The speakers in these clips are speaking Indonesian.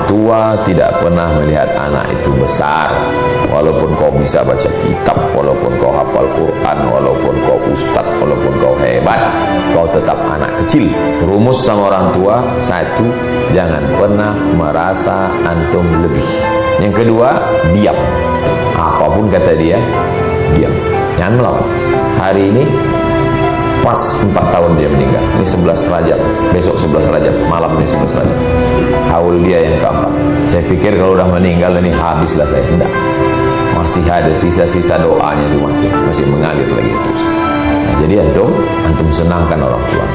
tua tidak pernah melihat anak itu besar. Walaupun kau bisa baca kitab, walaupun kau hafal Quran, walaupun kau ustadz, walaupun kau hebat, kau tetap anak kecil. Rumus sama orang tua, satu, jangan pernah merasa antum lebih. Yang kedua, diam. Apapun kata dia, diam. Jangan melawan. Hari ini pas 4 tahun dia meninggal. Ini 11 Rajab. Besok 11 Rajab. Malam ini 11 Rajab. Haul dia yang keempat. Saya pikir kalau udah meninggal ini habislah saya. Tidak. Masih ada sisa-sisa doanya itu masih mengalir lagi terus. Nah, jadi antum senangkan orang tua.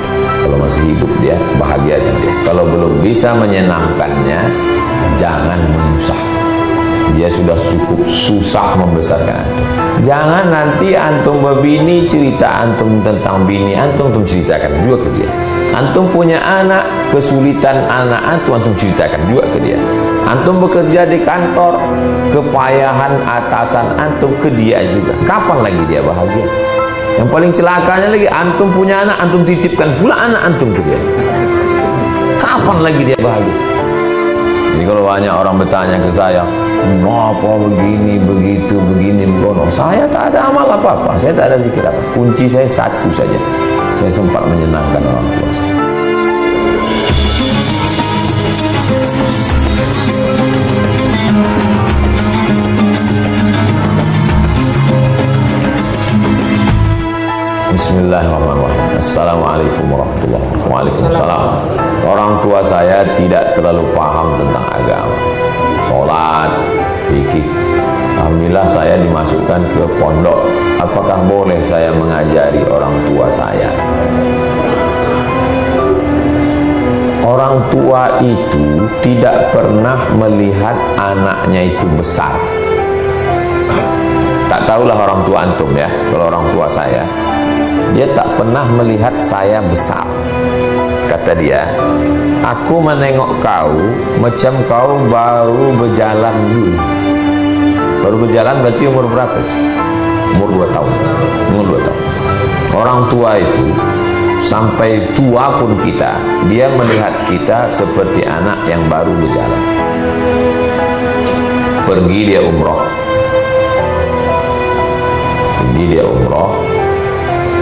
Kalau masih hidup dia, bahagiakan dia. Kalau belum bisa menyenangkannya, jangan menyusah. Dia sudah cukup susah membesarkan antum. Jangan nanti antum berbini, cerita antum tentang bini antum ceritakan juga ke dia. Antum punya anak, kesulitan anak antum ceritakan juga ke dia. Antum bekerja di kantor, kepayahan atasan antum ke dia juga. Kapan lagi dia bahagia? Yang paling celakanya lagi, antum punya anak, antum titipkan pula anak antum ke dia. Kapan lagi dia bahagia? Jadi kalau banyak orang bertanya ke saya, kenapa begini, begitu, begini, begono, saya tak ada amal apa-apa, saya tak ada zikir apa. Kunci saya satu saja, saya sempat menyenangkan orang tua saya. Bismillahirrahmanirrahim. Assalamualaikum warahmatullahi wabarakatuh. Waalaikumsalam. Orang tua saya tidak terlalu paham tentang agama, sholat, fikih. Alhamdulillah saya dimasukkan ke pondok. Apakah boleh saya mengajari orang tua saya? Orang tua itu tidak pernah melihat anaknya itu besar. Tak tahulah orang tua antum ya. Kalau orang tua saya, dia tak pernah melihat saya besar. Kata dia, aku menengok kau macam kau baru berjalan dulu. Baru berjalan berarti umur berapa? Umur 2 tahun. Umur 2 tahun. Orang tua itu sampai tua pun kita, dia melihat kita seperti anak yang baru berjalan. Pergi dia umroh. Pergi dia umroh.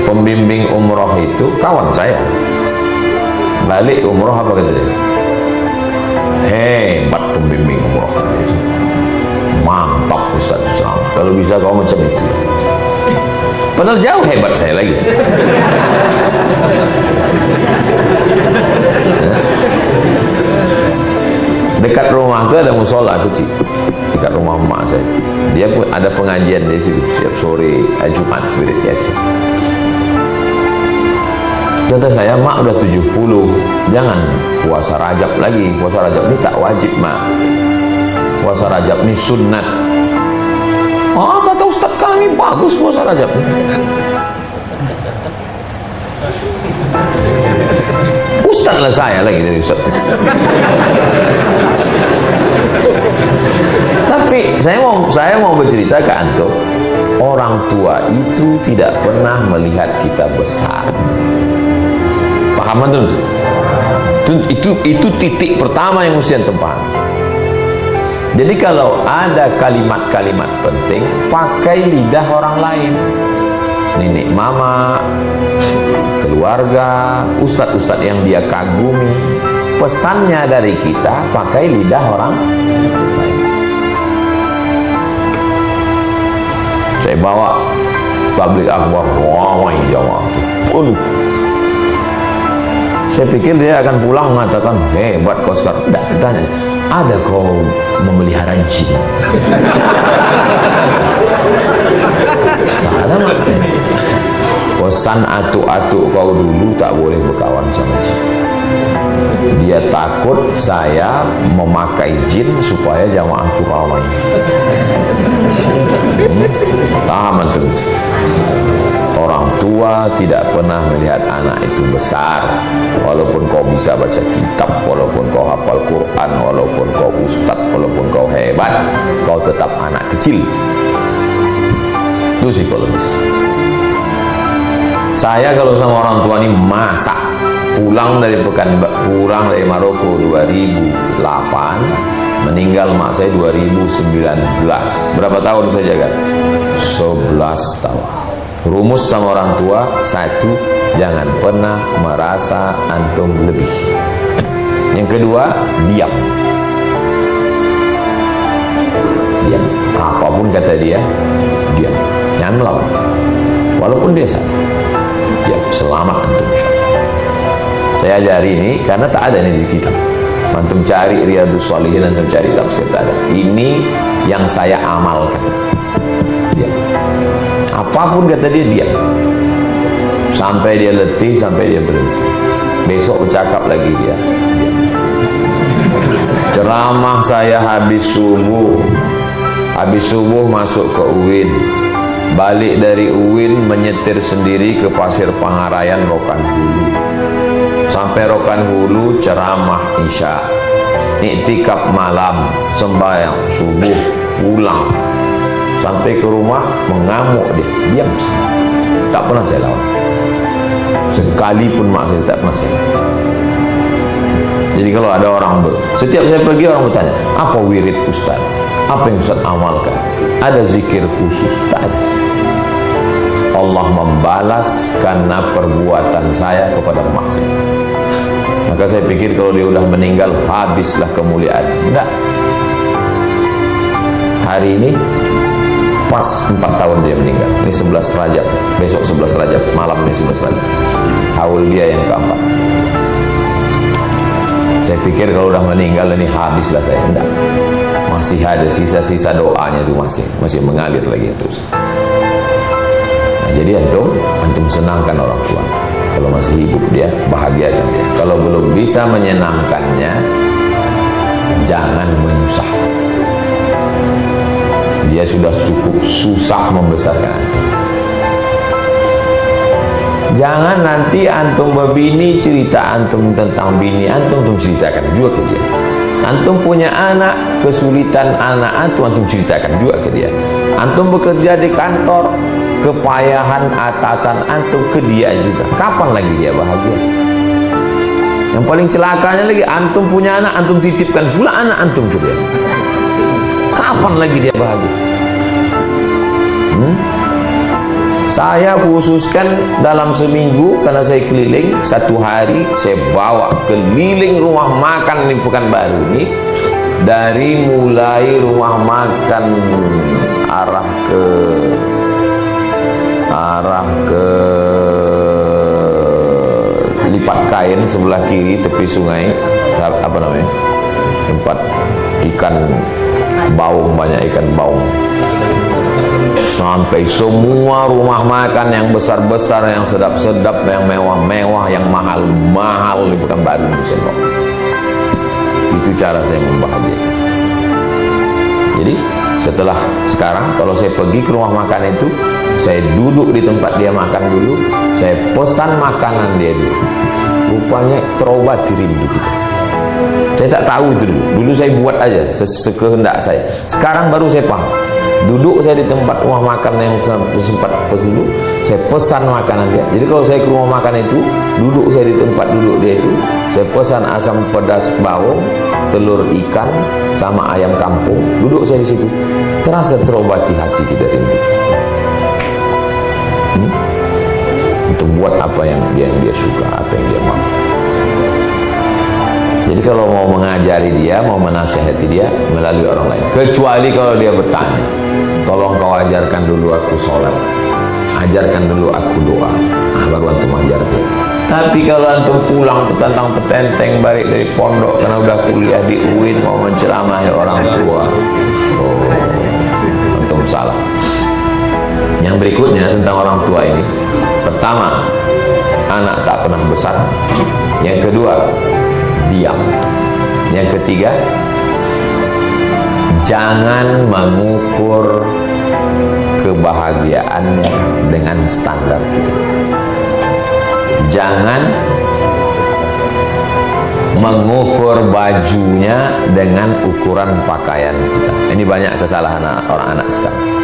Pembimbing umroh itu kawan saya. Balik umroh apa kata dia? Hebat pembimbing umroh itu. Mantap Ustaz. Kalau bisa kau macam itu. Padahal jauh hebat saya lagi. Dekat rumah itu ada musola kecil. Dekat rumah emak saya. Dia pun ada pengajian di situ setiap sore Jumat biasa. Kata saya, mak udah 70, jangan puasa Rajab lagi. Puasa Rajab ini tak wajib, mak. Puasa Rajab ini sunnat. Oh, kata Ustaz kami bagus puasa Rajab. Ustaz lah saya lagi dari Ustaz. Tapi saya mau bercerita ke antum, orang tua itu tidak pernah melihat kita besar. Paham antum? Itu titik pertama yang mesti antum paham. Jadi kalau ada kalimat-kalimat penting, pakai lidah orang lain. Nenek mama, keluarga, ustadz-ustadz yang dia kagumi. Pesannya dari kita, pakai lidah orang lain. Saya bawa tabligh akbar, wah jamaah. Saya pikir dia akan pulang mengatakan, hebat kau sekarang. Tidak, ditanya, ada kau memelihara jin? Tak ada. Pesan atuk-atuk kau dulu tak boleh berkawan sama jin. Dia takut saya memakai jin supaya jamaah itu ramai. Paham antum? Orang tua tidak pernah melihat anak itu besar. Walaupun kau bisa baca kitab, walaupun kau hafal Quran, walaupun kau ustadz, walaupun kau hebat, kau tetap anak kecil. Itu psikologis. Saya kalau sama orang tua ini masak pulang dari Maroko 2008, meninggal mak saya 2019. Berapa tahun saya jaga? 11 tahun. Rumus sama orang tua, satu, jangan pernah merasa antum lebih. Yang kedua, diam. Diam. Apapun kata dia, diam. Jangan melawan. Walaupun dia salah. Diam. Selamat antum. Saya ajari ini karena tak ada ini di kitab. Antum cari Riyadhus Shalihin, antum cari tafsir, tak ada. Ini yang saya amalkan. Diam. Apapun kata dia, diam. Sampai dia letih, sampai dia berhenti. Besok bercakap lagi dia. Diam. Ceramah saya habis subuh. Habis subuh masuk ke UIN. Balik dari UIN menyetir sendiri ke Pasir Pangarayan, Rokan Hulu. Sampai Rokan Hulu ceramah Isya, iktikaf malam, sembahyang subuh, pulang. Sampai ke rumah mengamuk dia, diam. Tak pernah saya lawan. Sekali pun mak saya tak pernah saya lawan. Jadi kalau ada orang setiap saya pergi orang bertanya, apa wirid Ustaz? Apa yang Ustaz amalkan? Ada zikir khusus? Tak ada. Allah membalas karena perbuatan saya kepada mak saya. Maka saya pikir kalau dia udah meninggal, habislah kemuliaan. Enggak. Hari ini pas 4 tahun dia meninggal. Ini 11 Rajab. Besok 11 Rajab. Malam ini 11 Rajab. Haul dia yang keempat. Saya pikir kalau udah meninggal ini habislah saya. Enggak. Masih ada sisa-sisa doanya itu masih mengalir lagi terus. Jadi antum senangkan orang tua. Kalau masih hidup dia, bahagiakan dia. Kalau belum bisa menyenangkannya, jangan menyusah. Dia sudah cukup susah membesarkan antum. Jangan nanti antum berbini, cerita antum tentang bini antum ceritakan juga ke dia. Antum punya anak, kesulitan anak antum ceritakan juga ke dia. Antum bekerja di kantor, kepayahan atasan antum ke dia juga. Kapan lagi dia bahagia? Yang paling celakanya lagi, antum punya anak, antum titipkan pula anak antum ke dia. Kapan lagi dia bahagia? Saya khususkan dalam seminggu, karena saya keliling, satu hari saya bawa keliling rumah makan di Pekanbaru ini, dari mulai rumah makan arah ke Lipat Kain sebelah kiri tepi sungai, apa namanya, tempat ikan baung, banyak ikan baung, sampai semua rumah makan yang besar-besar, yang sedap-sedap, yang mewah-mewah, yang mahal-mahal di Pekanbaru di Sendok. Itu cara saya membahagiakan. Jadi setelah sekarang kalau saya pergi ke rumah makan itu, saya duduk di tempat dia makan dulu, saya pesan makanan dia dulu. Rupanya terobati rindu kita. Saya tak tahu itu dulu. Dulu saya buat aja sekehendak saya. Sekarang baru saya paham. Duduk saya di tempat rumah makan yang sempat dulu, saya pesan makanan dia. Jadi kalau saya ke rumah makan itu, duduk saya di tempat duduk dia itu, saya pesan asam pedas bawang, telur ikan, sama ayam kampung. Duduk saya di situ, terasa terobati hati kita rindu. Untuk buat apa yang dia suka, apa yang dia mau. Jadi kalau mau mengajari dia, mau menasihati dia melalui orang lain. Kecuali kalau dia bertanya, tolong kau ajarkan dulu aku sholat, ajarkan dulu aku doa, baru antum ajarkan. Tapi kalau antum pulang petantang petenteng balik dari pondok karena udah kuliah di UIN mau menceramahi orang tua, antum salah. Yang berikutnya tentang orang tua ini, pertama, anak tak pernah besar. Yang kedua, diam. Yang ketiga, jangan mengukur kebahagiaannya dengan standar kita. Jangan mengukur bajunya dengan ukuran pakaian kita. Ini banyak kesalahan orang anak sekarang.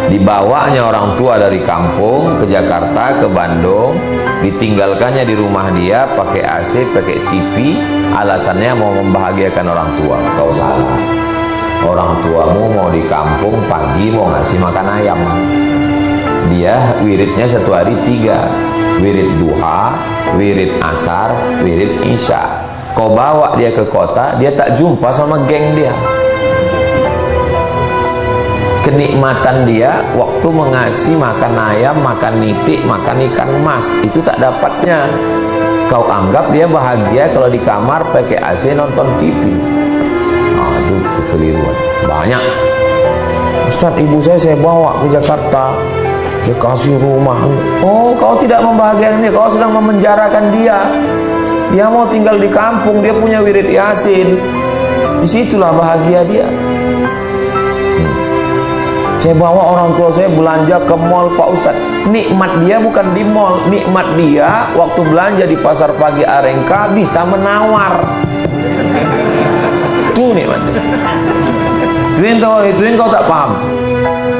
Dibawanya orang tua dari kampung ke Jakarta, ke Bandung, ditinggalkannya di rumah dia pakai AC, pakai TV, alasannya mau membahagiakan orang tua. Kau salah. Orang tuamu mau di kampung pagi mau ngasih makan ayam. Dia wiridnya satu hari 3, wirid duha, wirid asar, wirid isya. Kau bawa dia ke kota, dia tak jumpa sama geng dia. Kenikmatan dia waktu mengasih makan ayam, makan nitik, makan ikan mas, itu tak dapatnya. Kau anggap dia bahagia kalau di kamar pakai AC nonton TV. Itu kekeliruan. Banyak. Ustaz, ibu saya bawa ke Jakarta, saya kasih rumah. Oh, kau tidak membahagiakan dia, kau sedang memenjarakan dia. Dia mau tinggal di kampung, dia punya wirid Yasin. Disitulah bahagia dia. Saya bawa orang tua saya belanja ke mall, Pak Ustadz. Nikmat dia bukan di mall, nikmat dia waktu belanja di pasar pagi Arengka bisa menawar. Itu nikmatnya. Itu yang kau tak paham.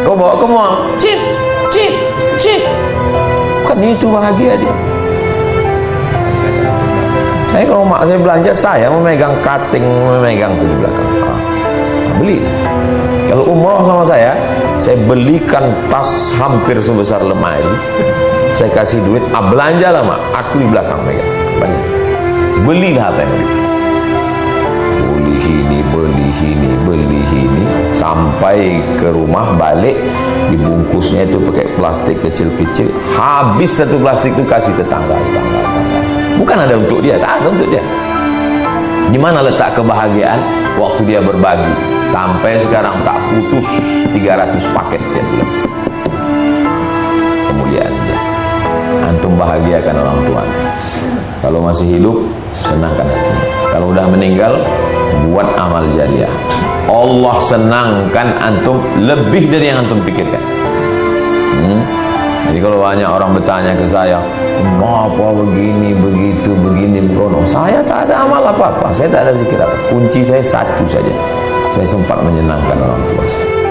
Kau bawa ke mall, cip. Bukan itu bahagia dia. Saya kalau mak saya belanja, saya memegang cutting, memegang itu di belakang. Beli. Kalau umroh sama saya belikan tas hampir sebesar lemari. Saya kasih duit, belanja lah mak, aku di belakang megang. Banyak. Belilah apa yang beli ini, sampai ke rumah balik, dibungkusnya itu pakai plastik kecil-kecil. Habis satu plastik itu kasih tetangga. Bukan ada untuk dia, tak ada untuk dia. Gimana letak kebahagiaan waktu dia berbagi? Sampai sekarang tak putus 300 paket dia bilang. Kemuliaan dia. Antum bahagiakan orang tua. Kalau masih hidup, senangkan hatinya. Kalau udah meninggal, buat amal jariah. Allah senangkan antum lebih dari yang antum pikirkan. Jadi kalau banyak orang bertanya ke saya, apa begini, begitu, begini, begono, saya tak ada amal apa-apa, saya tak ada zikir apa. Kunci saya satu saja, saya sempat menyenangkan orang tua saya.